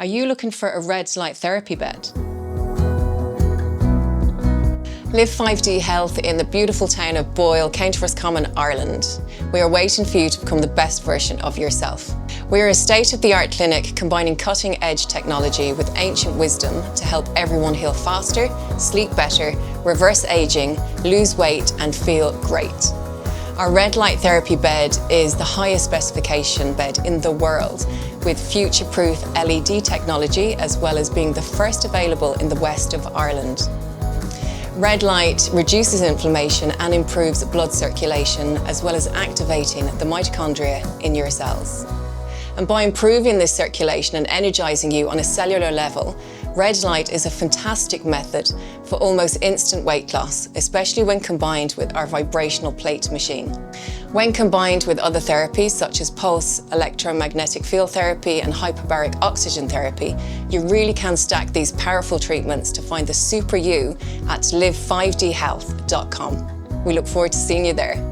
Are you looking for a red light therapy bed? Live5D Health in the beautiful town of Boyle, County Roscommon, Ireland. We are waiting for you to become the best version of yourself. We are a state-of-the-art clinic combining cutting-edge technology with ancient wisdom to help everyone heal faster, sleep better, reverse aging, lose weight and feel great. Our red light therapy bed is the highest specification bed in the world with future-proof LED technology as well as being the first available in the west of Ireland. Red light reduces inflammation and improves blood circulation as well as activating the mitochondria in your cells. And by improving this circulation and energizing you on a cellular level, red light is a fantastic method for almost instant weight loss, especially when combined with our vibrational plate machine. When combined with other therapies such as pulse, electromagnetic field therapy and hyperbaric oxygen therapy, you really can stack these powerful treatments to find the super you at live5dhealth.com. We look forward to seeing you there.